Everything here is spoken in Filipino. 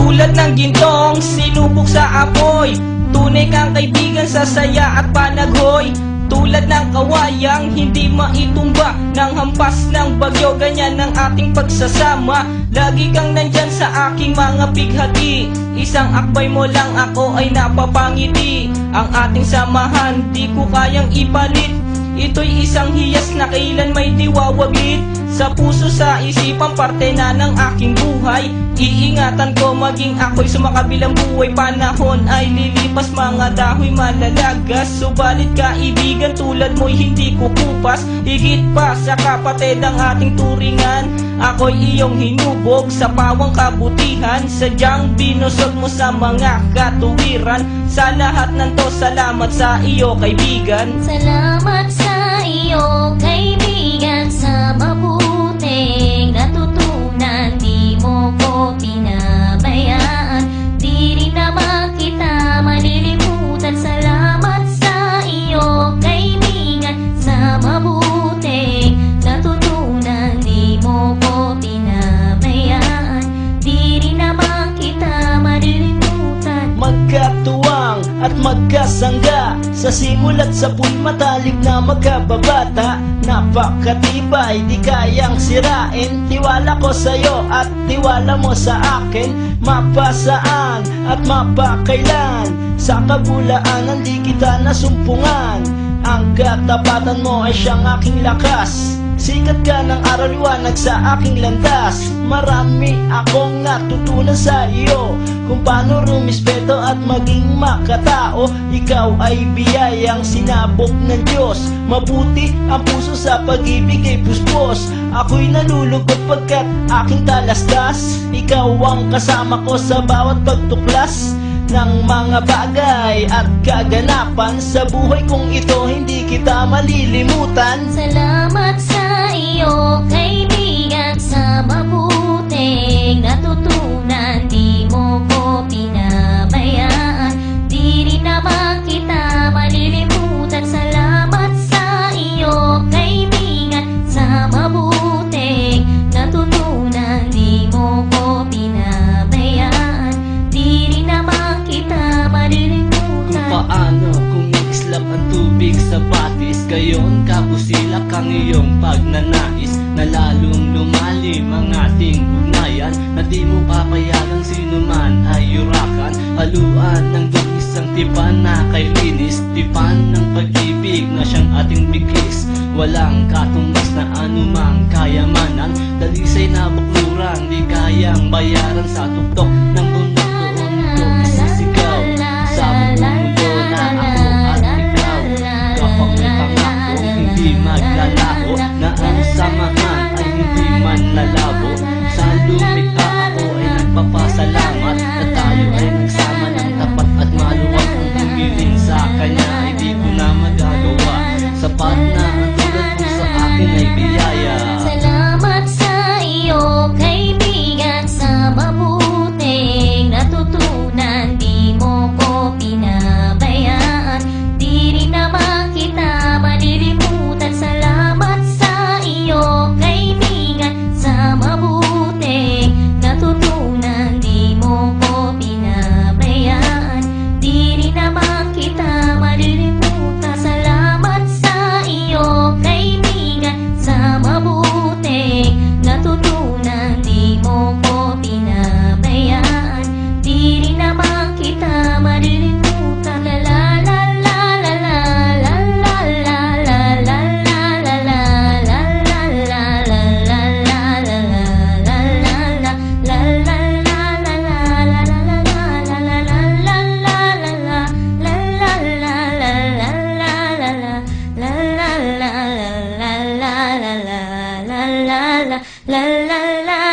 Tulad ng gintong sinubok sa apoy, tunay kang kaibigan sa saya at panaghoy. Tulad ng kawayang hindi maitumba ng hampas ng bagyo, ganyan ang ating pagsasama. Lagi kang nandyan sa aking mga bighati, isang akbay mo lang ako ay napapangiti. Ang ating samahan di ko kayang ipalit, ito'y isang hiyas na kailan may diwawaglit. Sa puso, sa isipan, parte na ng aking buhay. Iingatan ko maging ako'y sumakabilang buhay. Panahon ay lilipas, mga dahoy malalagas, subalit kaibigan tulad mo'y hindi kukupas. Higit pa sa kapatid ang ating turingan, ako'y iyong hinubog sa pawang kabutihan. Sadyang binusog mo sa mga katuwiran. Sa lahat ng to, salamat sa iyo kaibigan. Salamat sa iyo kaibigan, sa mabuting natutunan. Di mo ko pinabayaan, di rin naman kita malilimutan. Salamat sa iyo kaibigan, sa mabuting natutunan. Di mo ko pinabayaan, di rin naman kita malilimutan. Magkatuwang at magkasangga, sa simulat sa matalik na magkababata. Napakatibay, di kayang sirain. Tiwala ko sa'yo at tiwala mo sa akin. Mapasaan at mapakailan, sa kabulaanan di kita nasumpungan. Ang katapatan mo ay siyang aking lakas. Sikat ka ng araw, liwanag sa aking landas. Marami akong natutunan sa iyo, kung paano rumispeto at maging makatao. Ikaw ay biyayang sinabok ng Diyos. Mabuti ang puso sa pag-ibig ay puspos. Ako'y nalulugod pagkat aking talastas. Ikaw ang kasama ko sa bawat pagtuklas ng mga bagay at kaganapan. Sa buhay kong ito hindi kita malilimutan. Salamat sa iyo kaibigan, sa mabuting natutunan. Di mo ko pinabayaan, di rin naman kita malilimutan. Salamat sa iyo kaibigan, sa mabuting natutunan. Di mo ko pinabayaan, di rin naman kita malilimutan. Kung paano kung islap ang tubig sa batis, gayon kabusilak ang iyong pagnanais, na lalong lumalim ang ating ugnayan, na di mo papayagang sino man ay yurakan. Haluan ng isang tipan na kay linis, tipan ng pag-ibig na siyang ating bigkis. Walang katumbas na anumang kayamanan, dalisay na bukluran, di kayang bayaran. Sa tuktok ng bundok doon ito isisigaw, sa mundo na ako at ikaw. Kapag may pangako hindi maglalaho, na ang samahan ay hindi man lalabo. Sa lumikha ako ay nagpapasalamat, na tayo ay nagsama ng tapat at maluwag. Ang humiling sa kanya ay di ko na magagawa, sapat na ang tulad mo sa akin ay biyaya. Salamat sa iyo kaibigan, sa mabuting natutunan. Di mo ko pinabayaan, di rin naman kita malilimutan. Salamat sa iyo kaibigan, sa mabuting natutunan. Di mo ko pinabayaan, di rin naman kita malilimutan. Salamat sa iyo kaibigan, sa mabuting natutunan. Di mo ko pinabayaan, di rin naman kita malilimutan. La la la la la la la la la la la la la la la la la la la la